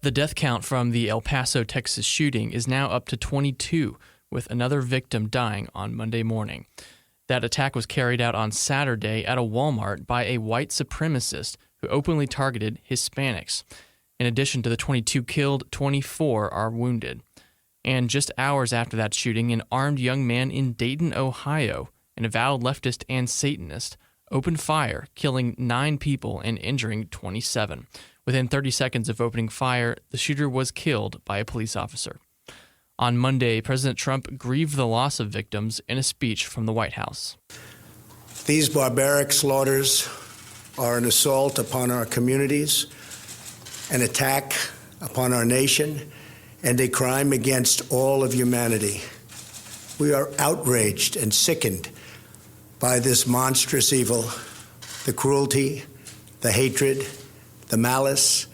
The death count from the El Paso, Texas shooting is now up to 22, with another victim dying on Monday morning. That attack was carried out on Saturday at a Walmart by a white supremacist who openly targeted Hispanics. In addition to the 22 killed, 24 are wounded. And just hours after that shooting, an armed young man in Dayton, Ohio, an avowed leftist and Satanist, opened fire, killing 9 people and injuring 27. Within 30 seconds of opening fire, the shooter was killed by a police officer. On Monday, President Trump grieved the loss of victims in a speech from the White House. These barbaric slaughters are an assault upon our communities, an attack upon our nation, and a crime against all of humanity. We are outraged and sickened by this monstrous evil, the cruelty, the hatred, the malice,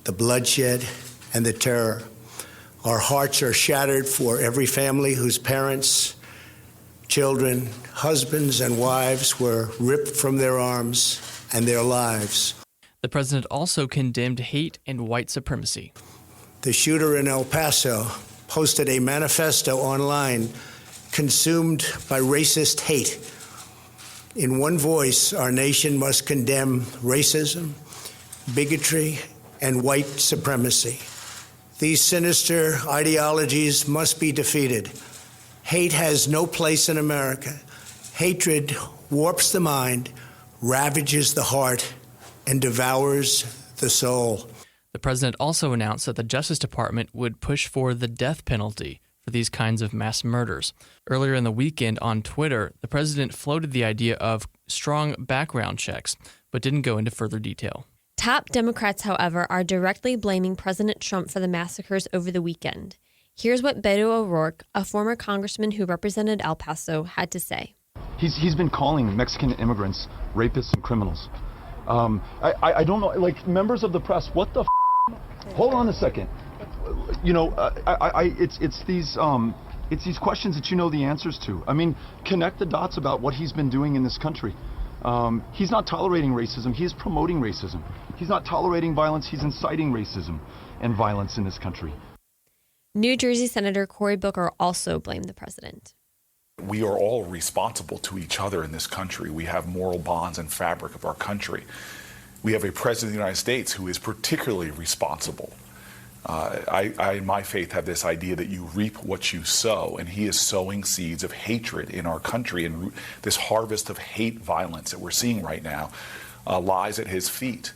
the bloodshed, and the terror. Our hearts are shattered for every family whose parents, children, husbands, and wives were ripped from their arms and their lives. The president also condemned hate and white supremacy. The shooter in El Paso posted a manifesto online consumed by racist hate. In one voice, our nation must condemn racism, bigotry, and white supremacy. These sinister ideologies must be defeated. Hate has no place in America. Hatred warps the mind, ravages the heart, and devours the soul. The president also announced that the Justice Department would push for the death penalty for these kinds of mass murders. Earlier in the weekend on Twitter, the president floated the idea of strong background checks, but didn't go into further detail. Top Democrats, however, are directly blaming President Trump for the massacres over the weekend. Here's what Beto O'Rourke, a former congressman who represented El Paso, had to say. He's been calling Mexican immigrants rapists and criminals. I don't know, like, members of the press, what the Hold on a second. You know, it's these questions that you know the answers to. I mean, connect the dots about what he's been doing in this country. He's not tolerating racism, he's promoting racism. He's not tolerating violence, he's inciting racism and violence in this country. New Jersey Senator Cory Booker also blamed the president. We are all responsible to each other in this country. We have moral bonds and fabric of our country. We have a president of the United States who is particularly responsible. I, in my faith, have this idea that you reap what you sow, and he is sowing seeds of hatred in our country, and this harvest of hate violence that we're seeing right now lies at his feet.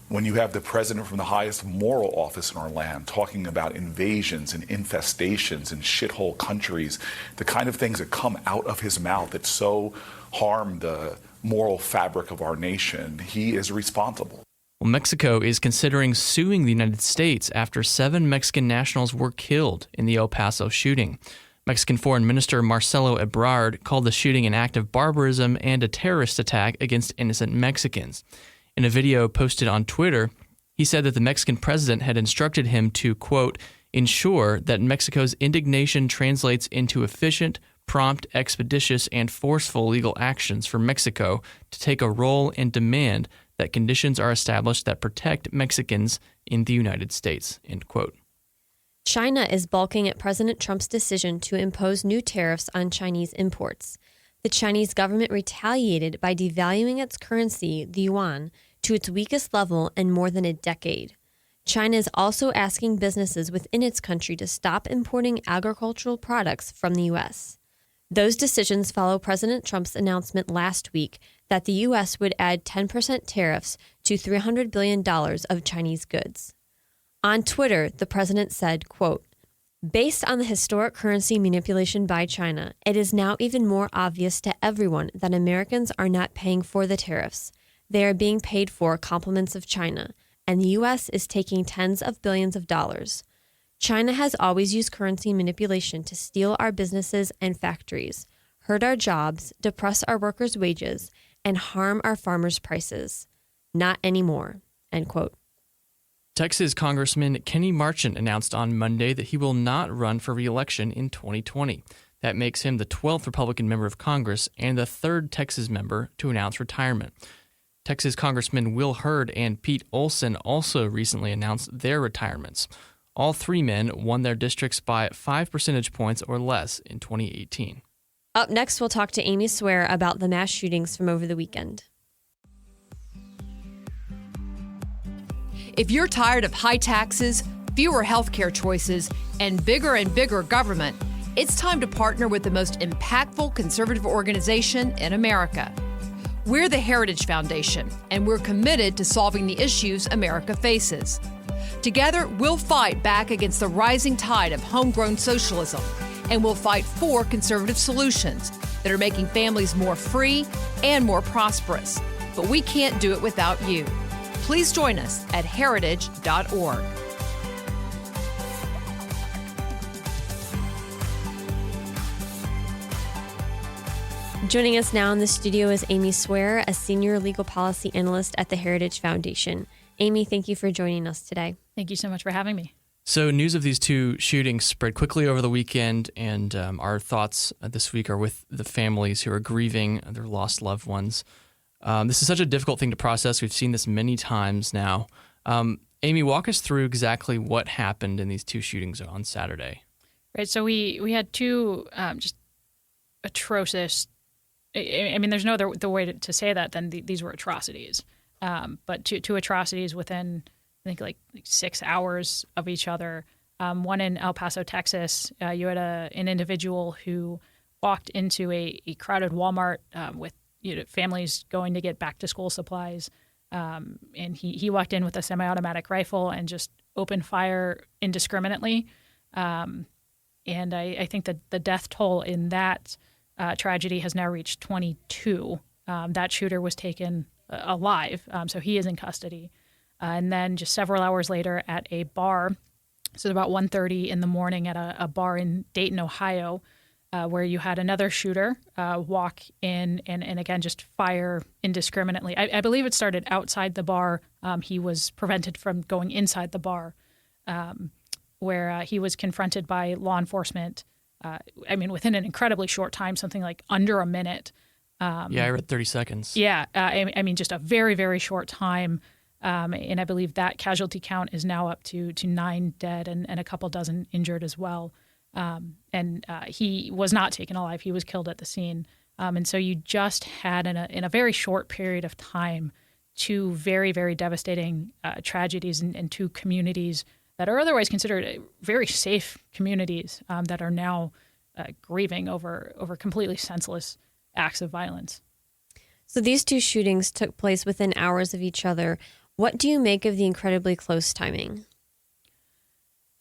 When you have the president from the highest moral office in our land talking about invasions and infestations and shithole countries, the kind of things that come out of his mouth that so harm the moral fabric of our nation, he is responsible. Well, Mexico is considering suing the United States after 7 Mexican nationals were killed in the El Paso shooting. Mexican Foreign Minister Marcelo Ebrard called the shooting an act of barbarism and a terrorist attack against innocent Mexicans. In a video posted on Twitter, he said that the Mexican president had instructed him to, quote, ensure that Mexico's indignation translates into efficient, prompt, expeditious, and forceful legal actions for Mexico to take a role and demand that conditions are established that protect Mexicans in the United States, end quote. China is balking at President Trump's decision to impose new tariffs on Chinese imports. The Chinese government retaliated by devaluing its currency, the yuan, to its weakest level in more than a decade. China is also asking businesses within its country to stop importing agricultural products from the U.S. Those decisions follow President Trump's announcement last week that the U.S. would add 10% tariffs to $300 billion of Chinese goods. On Twitter, the president said, quote, based on the historic currency manipulation by China, it is now even more obvious to everyone that Americans are not paying for the tariffs. They are being paid for compliments of China, and the U.S. is taking tens of billions of dollars. China has always used currency manipulation to steal our businesses and factories, hurt our jobs, depress our workers' wages, and harm our farmers' prices. Not anymore, end quote. Texas Congressman Kenny Marchant announced on Monday that he will not run for re-election in 2020. That makes him the 12th Republican member of Congress and the 3rd Texas member to announce retirement. Texas Congressman Will Hurd and Pete Olson also recently announced their retirements. All three men won their districts by 5 percentage points or less in 2018. Up next, we'll talk to Amy Swear about the mass shootings from over the weekend. If you're tired of high taxes, fewer healthcare choices, and bigger government, it's time to partner with the most impactful conservative organization in America. We're the Heritage Foundation, and we're committed to solving the issues America faces. Together, we'll fight back against the rising tide of homegrown socialism, and we'll fight for conservative solutions that are making families more free and more prosperous. But we can't do it without you. Please join us at heritage.org. Joining us now in the studio is Amy Swear, a senior legal policy analyst at the Heritage Foundation. Amy, thank you for joining us today. Thank you so much for having me. So news of these two shootings spread quickly over the weekend, and our thoughts this week are with the families who are grieving their lost loved ones. This is such a difficult thing to process. We've seen this many times now. Amy, walk us through exactly what happened in these two shootings on Saturday. Right. So we had two just atrocious. I mean, there's no other way to say that than these were atrocities. But two atrocities within, I think, like 6 hours of each other. One in El Paso, Texas. You had an individual who walked into a crowded Walmart with families going to get back to school supplies. And he walked in with a semi-automatic rifle and just opened fire indiscriminately. And I think that the death toll in that tragedy has now reached 22. That shooter was taken alive, so he is in custody. And then just several hours later at a bar, so about 1:30 in the morning at a bar in Dayton, Ohio, where you had another shooter walk in and again just fire indiscriminately. I believe it started outside the bar. He was prevented from going inside the bar, where he was confronted by law enforcement. Within an incredibly short time, something like under a minute. Yeah, I read 30 seconds. Yeah, just a very, very short time. And I believe that casualty count is now up to 9 dead and a couple dozen injured as well. And he was not taken alive. He was killed at the scene. And so you just had in a very short period of time two very, very devastating tragedies in two communities that are otherwise considered very safe communities that are now grieving over completely senseless acts of violence. So these two shootings took place within hours of each other. What do you make of the incredibly close timing?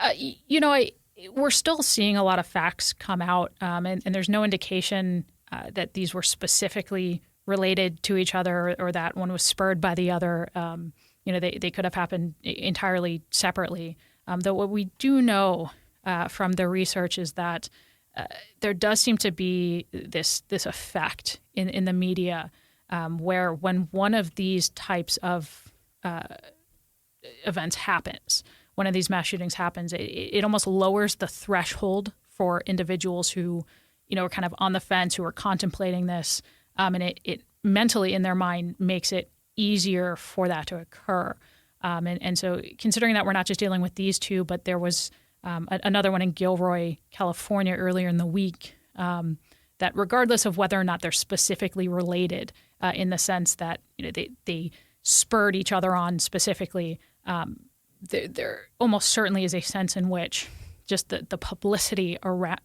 We're still seeing a lot of facts come out, and there's no indication that these were specifically related to each other or that one was spurred by the other. They could have happened entirely separately. Though what we do know from the research is that there does seem to be this effect in the media where when one of these types of events happens, one of these mass shootings happens, it almost lowers the threshold for individuals who, are kind of on the fence, who are contemplating this, and it mentally in their mind makes it easier for that to occur. And so considering that we're not just dealing with these two, but there was another one in Gilroy, California earlier in the week, that regardless of whether or not they're specifically related in the sense that they spurred each other on specifically, there almost certainly is a sense in which just the publicity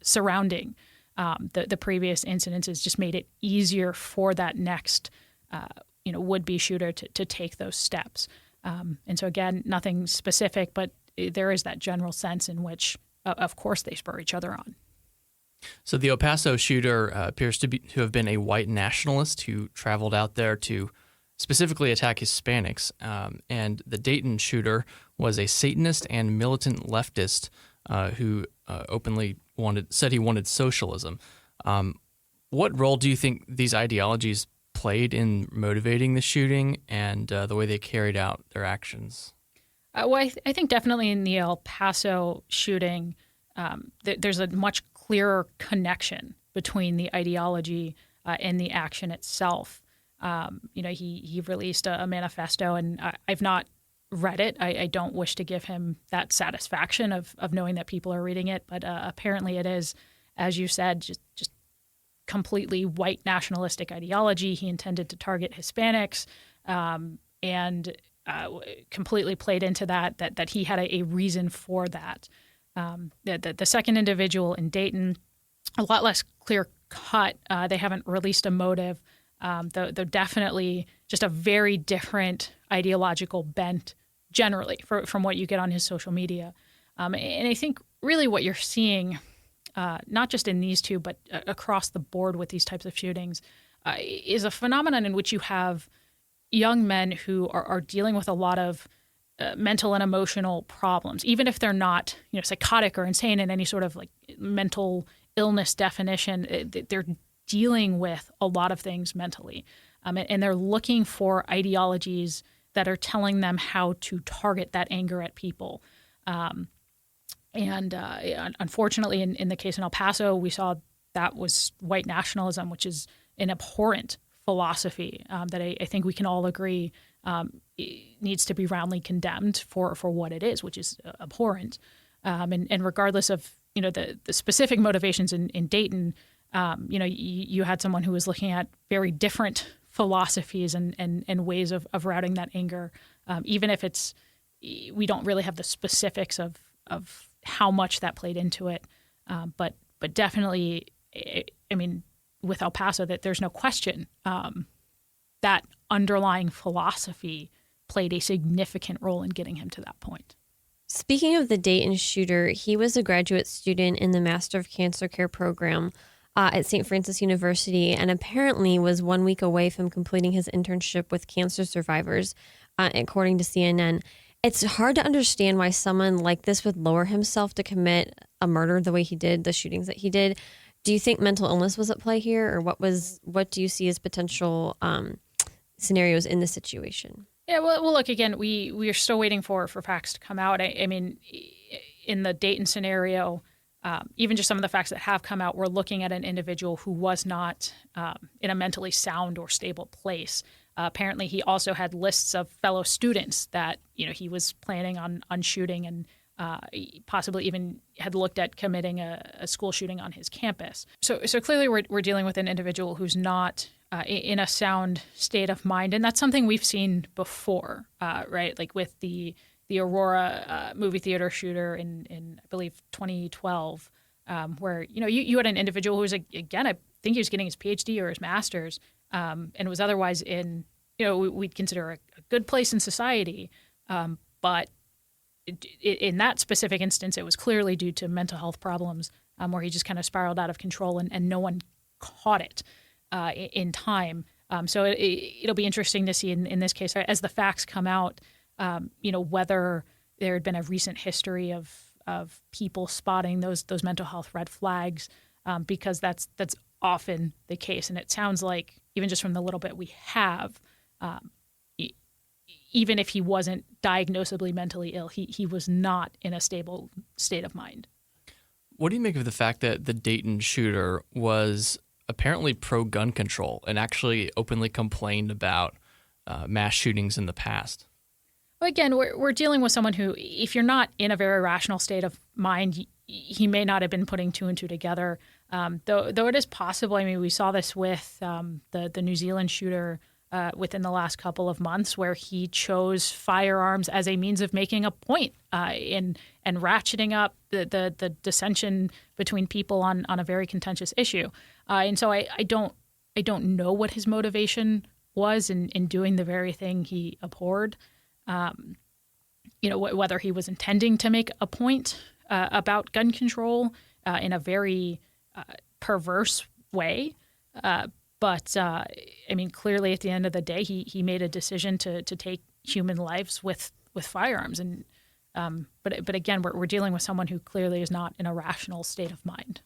surrounding the previous incidences just made it easier for that next would-be shooter to take those steps. And so again, nothing specific, but there is that general sense in which, of course, they spur each other on. So the El Paso shooter appears to have been a white nationalist who traveled out there to specifically attack Hispanics. And the Dayton shooter was a Satanist and militant leftist who openly said he wanted socialism. What role do you think these ideologies played in motivating the shooting and the way they carried out their actions? I think definitely in the El Paso shooting, there's a much clearer connection between the ideology and the action itself. He released a manifesto, and I've not read it. I don't wish to give him that satisfaction of knowing that people are reading it, but apparently it is, as you said, just completely white nationalistic ideology. He intended to target Hispanics, and completely played into that he had a reason for that. The second individual in Dayton, a lot less clear cut. They haven't released a motive. They're definitely just a very different ideological bent generally from what you get on his social media. And I think really what you're seeing, not just in these two, but across the board with these types of shootings, is a phenomenon in which you have young men who are dealing with a lot of mental and emotional problems, even if they're not, psychotic or insane in any sort of like mental illness definition. They're dealing with a lot of things mentally, and they're looking for ideologies that are telling them how to target that anger at people. And unfortunately, in the case in El Paso, we saw that was white nationalism, which is an abhorrent philosophy that I think we can all agree needs to be roundly condemned for what it is, which is abhorrent. And regardless of the specific motivations in Dayton, you had someone who was looking at very different philosophies and ways of routing that anger, even if we don't really have the specifics of how much that played into it, but definitely, with El Paso, that there's no question that underlying philosophy played a significant role in getting him to that point. Speaking of the Dayton shooter, he was a graduate student in the Master of Cancer Care program at St. Francis University, and apparently was 1 week away from completing his internship with cancer survivors, according to CNN. It's hard to understand why someone like this would lower himself to commit a murder the way he did, the shootings that he did. Do you think mental illness was at play here, or what do you see as potential scenarios in this situation? Yeah, well, look, again, we are still waiting for facts to come out. I mean, in the Dayton scenario, even just some of the facts that have come out, we're looking at an individual who was not in a mentally sound or stable place. Apparently, he also had lists of fellow students that he was planning on shooting, and possibly even had looked at committing a school shooting on his campus. So clearly, we're dealing with an individual who's not in a sound state of mind, and that's something we've seen before, right? Like with the Aurora movie theater shooter in I believe 2012, where you had an individual who was, again, I think he was getting his PhD or his master's, and was otherwise in we'd consider a good place in society, but in that specific instance, it was clearly due to mental health problems, where he just kind of spiraled out of control, and no one caught it in time. So it'll be interesting to see in this case, as the facts come out, whether there had been a recent history of people spotting those mental health red flags, because that's often the case. And it sounds like, even just from the little bit we have, even if he wasn't diagnosably mentally ill, he was not in a stable state of mind. What do you make of the fact that the Dayton shooter was apparently pro-gun control and actually openly complained about mass shootings in the past? Well, again, we're dealing with someone who, if you're not in a very rational state of mind, he may not have been putting two and two together. Though it is possible. I mean, we saw this with the New Zealand shooter within the last couple of months, where he chose firearms as a means of making a point and ratcheting up the dissension between people on a very contentious issue. And so I don't know what his motivation was in doing the very thing he abhorred. Whether he was intending to make a point about gun control in a very perverse way. But clearly at the end of the day, he made a decision to take human lives with firearms. And but again, we're dealing with someone who clearly is not in a rational state of mind.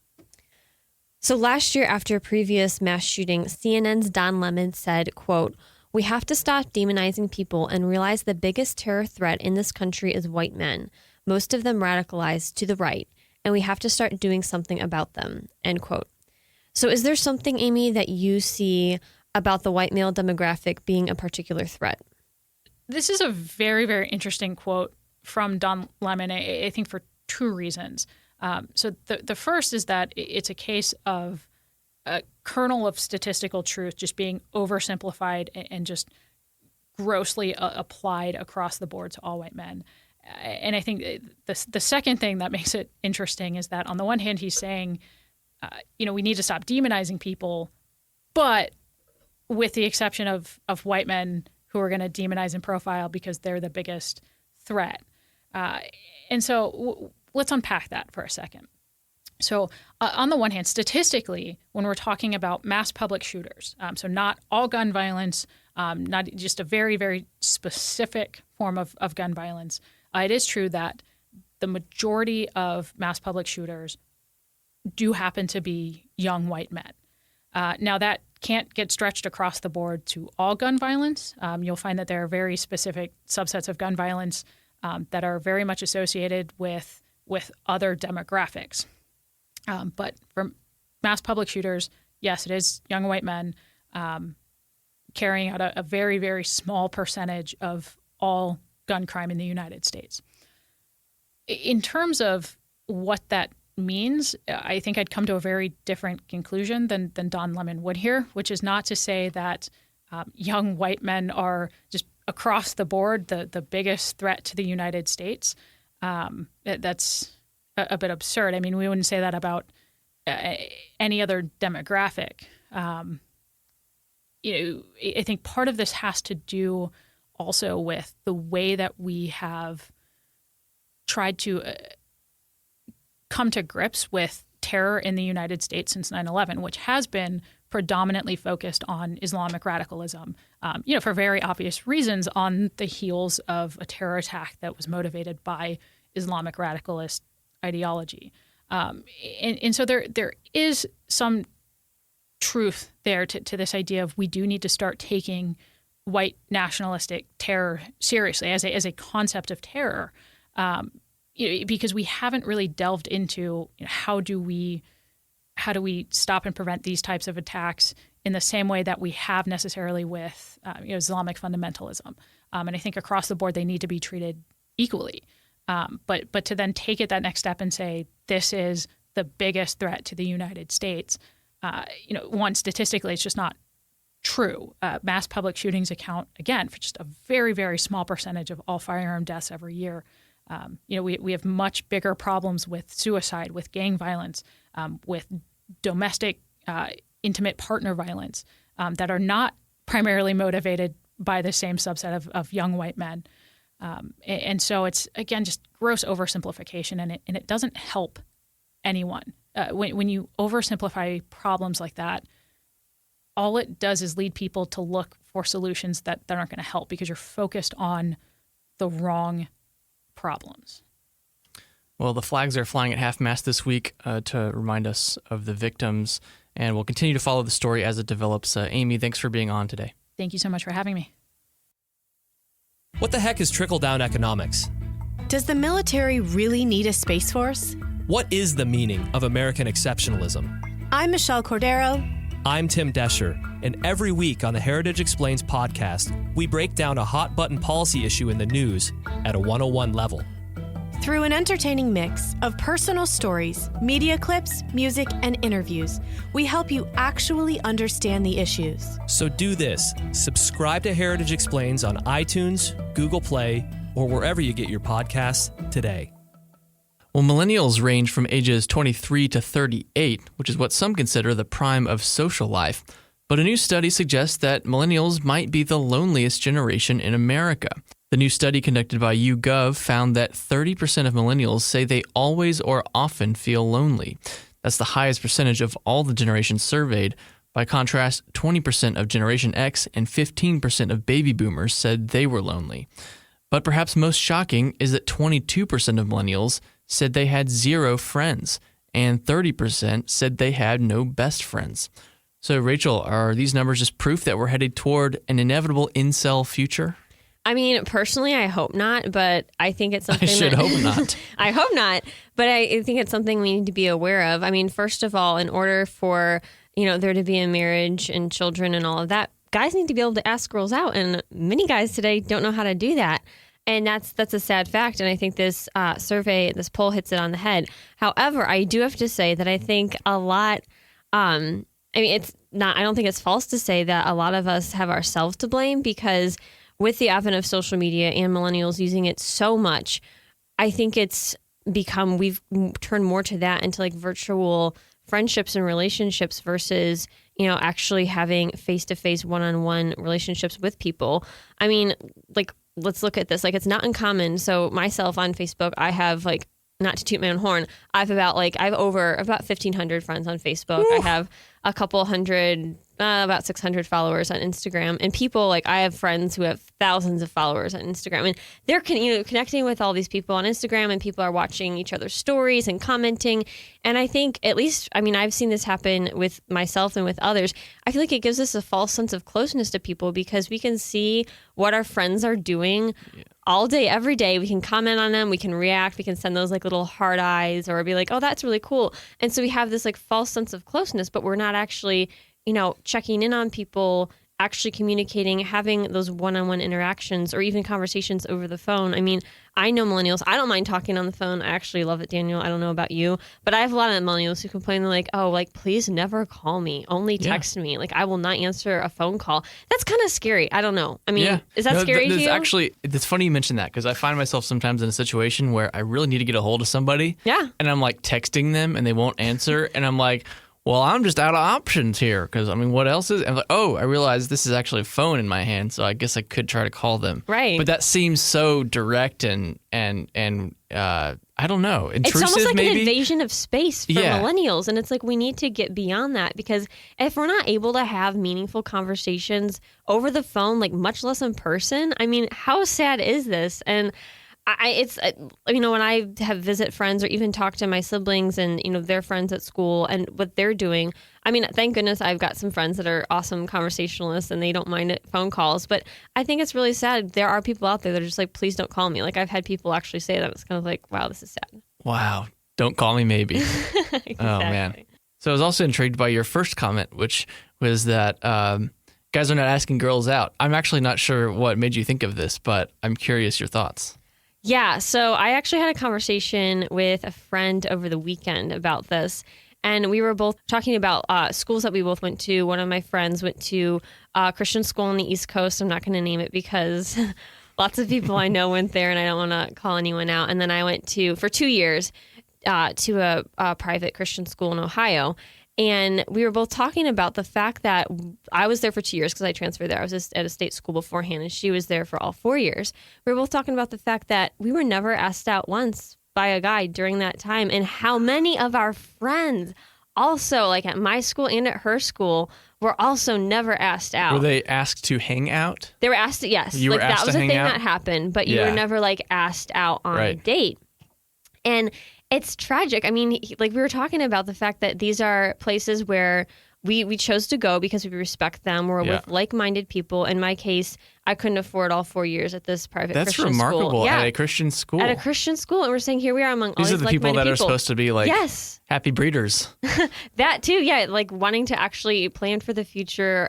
So last year, after a previous mass shooting, CNN's Don Lemon said, quote, "We have to stop demonizing people and realize the biggest terror threat in this country is white men, most of them radicalized to the right, and we have to start doing something about them," end quote. So is there something, Amy, that you see about the white male demographic being a particular threat. This is a very, very interesting quote from Don Lemon, I think for two reasons. So the first is that it's a case of a kernel of statistical truth just being oversimplified and just grossly applied across the board to all white men. And I think the second thing that makes it interesting is that on the one hand, he's saying, we need to stop demonizing people, but with the exception of white men who are going to demonize and profile because they're the biggest threat. And so let's unpack that for a second. So on the one hand, statistically, when we're talking about mass public shooters, so not all gun violence, not just a very, very specific form of gun violence, it is true that the majority of mass public shooters do happen to be young white men. Now, that can't get stretched across the board to all gun violence. You'll find that there are very specific subsets of gun violence that are very much associated with other demographics. But for mass public shooters, yes, it is young white men carrying out a very, very small percentage of all gun crime in the United States. In terms of what that means, I think I'd come to a very different conclusion than Don Lemon would here, which is not to say that young white men are just across the board the biggest threat to the United States. That's a bit absurd. I mean, we wouldn't say that about any other demographic. I think part of this has to do also with the way that we have tried to come to grips with terror in the United States since 9/11, which has been predominantly focused on Islamic radicalism, for very obvious reasons on the heels of a terror attack that was motivated by Islamic radicalist ideology. And so there is some truth there to this idea of we do need to start taking white nationalistic terror seriously as a concept of terror, because we haven't really delved into how do we stop and prevent these types of attacks in the same way that we have necessarily with Islamic fundamentalism. And I think across the board they need to be treated equally. But to then take it that next step and say this is the biggest threat to the United States, one, statistically, it's just not true. Mass public shootings account, again, for just a very, very small percentage of all firearm deaths every year. We have much bigger problems with suicide, with gang violence, with domestic intimate partner violence that are not primarily motivated by the same subset of young white men. And so it's, again, just gross oversimplification, and it doesn't help anyone. When you oversimplify problems like that, all it does is lead people to look for solutions that aren't going to help because you're focused on the wrong problems. Well, the flags are flying at half-mast this week to remind us of the victims, and we'll continue to follow the story as it develops. Amy, thanks for being on today. Thank you so much for having me. What the heck is trickle-down economics? Does the military really need a space force? What is the meaning of American exceptionalism? I'm Michelle Cordero. I'm Tim Desher, and every week on the Heritage Explains podcast, we break down a hot-button policy issue in the news at a 101 level. Through an entertaining mix of personal stories, media clips, music, and interviews, we help you actually understand the issues. So do this. Subscribe to Heritage Explains on iTunes, Google Play, or wherever you get your podcasts today. Well, millennials range from ages 23 to 38, which is what some consider the prime of social life. But a new study suggests that millennials might be the loneliest generation in America. The new study conducted by YouGov found that 30% of millennials say they always or often feel lonely. That's the highest percentage of all the generations surveyed. By contrast, 20% of Generation X and 15% of baby boomers said they were lonely. But perhaps most shocking is that 22% of millennials said they had zero friends, and 30% said they had no best friends. So, Rachel, are these numbers just proof that we're headed toward an inevitable incel future? I mean, personally, I hope not, but I think it's something hope not. I hope not, but I think it's something we need to be aware of. I mean, first of all, in order for there to be a marriage and children and all of that, guys need to be able to ask girls out. And many guys today don't know how to do that. And that's a sad fact. And I think this survey, this poll hits it on the head. However, I do have to say that I think a lot, I don't think it's false to say that a lot of us have ourselves to blame, because with the advent of social media and millennials using it so much, I think we've turned more to that, into like virtual friendships and relationships versus, actually having face-to-face one-on-one relationships with people. I mean, like, let's look at this. Like, it's not uncommon. So myself on Facebook, I have, like, not to toot my own horn, I have about 1,500 friends on Facebook. Oof. I have a couple hundred, about 600 followers on Instagram. And people, like, I have friends who have thousands of followers on Instagram. And they're connecting with all these people on Instagram, and people are watching each other's stories and commenting. And I think, at least, I've seen this happen with myself and with others. I feel like it gives us a false sense of closeness to people, because we can see what our friends are doing all day, every day. We can comment on them, we can react, we can send those like little heart eyes, or be like, oh, that's really cool. And so we have this like false sense of closeness, but we're not actually, checking in on people, actually communicating, having those one-on-one interactions, or even conversations over the phone. I know millennials. I don't mind talking on the phone. I actually love it, Daniel. I don't know about you, but I have a lot of millennials who complain. They're like, oh, like, please never call me. Only text me. Like, I will not answer a phone call. That's kind of scary. I don't know. Is that scary to you? Actually, it's funny you mentioned that, because I find myself sometimes in a situation where I really need to get a hold of somebody. Yeah. And I'm like texting them and they won't answer. And I'm like, well, I'm just out of options here, because, what else is it? I'm like, oh, I realize this is actually a phone in my hand, so I guess I could try to call them. Right. But that seems so direct and I don't know, intrusive. It's almost like maybe? an invasion of space for millennials, and it's like we need to get beyond that, because if we're not able to have meaningful conversations over the phone, like much less in person, how sad is this? And when I have visit friends, or even talk to my siblings and, their friends at school and what they're doing, thank goodness I've got some friends that are awesome conversationalists and they don't mind phone calls. But I think it's really sad. There are people out there that are just like, please don't call me. Like, I've had people actually say that. It's kind of like, wow, this is sad. Wow. Don't call me, maybe. Exactly. Oh, man. So I was also intrigued by your first comment, which was that guys are not asking girls out. I'm actually not sure what made you think of this, but I'm curious your thoughts. Yeah, so I actually had a conversation with a friend over the weekend about this, and we were both talking about schools that we both went to. One of my friends went to a Christian school on the East Coast. I'm not going to name it because lots of people I know went there, and I don't want to call anyone out. And then I went for 2 years to a private Christian school in Ohio. And we were both talking about the fact that I was there for 2 years because I transferred there. I was just at a state school beforehand, and she was there for all 4 years. We were both talking about the fact that we were never asked out once by a guy during that time, and how many of our friends also, like at my school and at her school, were also never asked out. Were they asked to hang out? They were asked to, yes. You were asked that was to a hang thing out? that happened, but you were never like asked out on a date. And it's tragic. We were talking about the fact that these are places where we chose to go because we respect them. We're with like-minded people. In my case, I couldn't afford all 4 years at this private Christian school. That's remarkable. At a Christian school. At a Christian school. And we're saying, here we are among all these like-minded people. These are the people that are supposed to be like happy breeders. That too, yeah. Like wanting to actually plan for the future,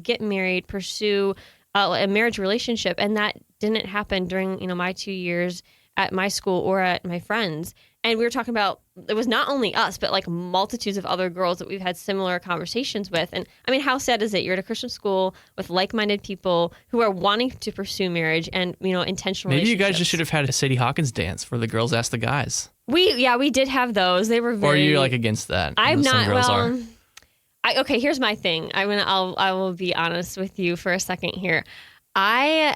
get married, pursue a marriage relationship. And that didn't happen during, my 2 years at my school or at my friends. And we were talking about, it was not only us, but like multitudes of other girls that we've had similar conversations with. And how sad is it? You're at a Christian school with like-minded people who are wanting to pursue marriage and, intentional Maybe relationships. you guys just should have had a Sadie Hawkins dance where the girls asked the guys. We did have those. They were very... Or are you like against that? I'm not, okay, here's my thing. I will be honest with you for a second here. I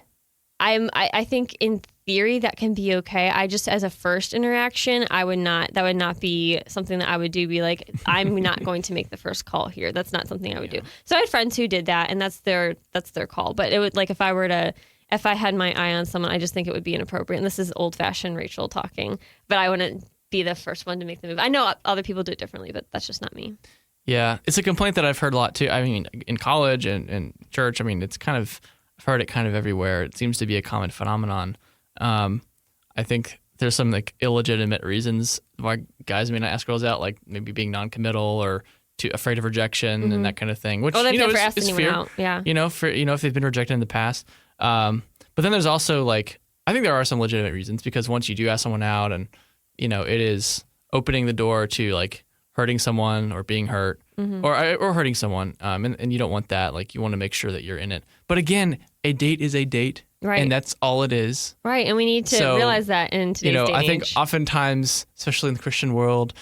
think in theory that can be okay. I just, as a first interaction, that would not be something that I would do. Be like, I'm not going to make the first call here. That's not something I would do. So I had friends who did that, and that's their call. But it would, like, if I had my eye on someone, I just think it would be inappropriate. And this is old fashioned Rachel talking, but I wouldn't be the first one to make the move. I know other people do it differently, but that's just not me. Yeah. It's a complaint that I've heard a lot too. In college and church, it's kind of, I've heard it kind of everywhere. It seems to be a common phenomenon. I think there's some like illegitimate reasons why guys may not ask girls out, like maybe being non-committal or afraid of rejection and that kind of thing. Which they've you know never asked is anyone fear. out. Yeah. You know, if they've been rejected in the past. But then there's also like I think there are some legitimate reasons because once you do ask someone out and you know it is opening the door to like hurting someone or being hurt or hurting someone and you don't want that. Like you want to make sure that you're in it. But again, a date is a date. Right. And that's all it is. Right. And we need to realize that in today's day and I think age. oftentimes, especially in the Christian world,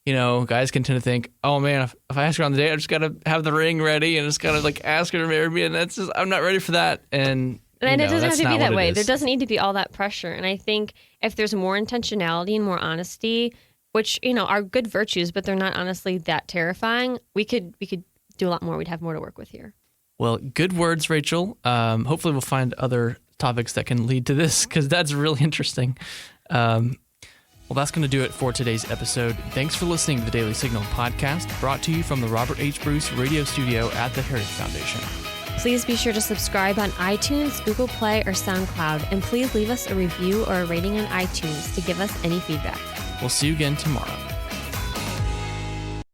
you know, guys can tend to think, oh man, if I ask her on the date, I just got to have the ring ready and just got to like ask her to marry me. And that's just, I'm not ready for that. And it doesn't have to be that way. Is. There doesn't need to be all that pressure. And I think if there's more intentionality and more honesty, which, you know, are good virtues, but they're not honestly that terrifying, we could do a lot more. We'd have more to work with here. Well, good words, Rachel. Hopefully we'll find other topics that can lead to this because that's really interesting. Well, that's going to do it for today's episode. Thanks for listening to the Daily Signal podcast, brought to you from the Robert H. Bruce Radio Studio at the Heritage Foundation. Please be sure to subscribe on iTunes, Google Play, or SoundCloud, and please leave us a review or a rating on iTunes to give us any feedback. We'll see you again tomorrow.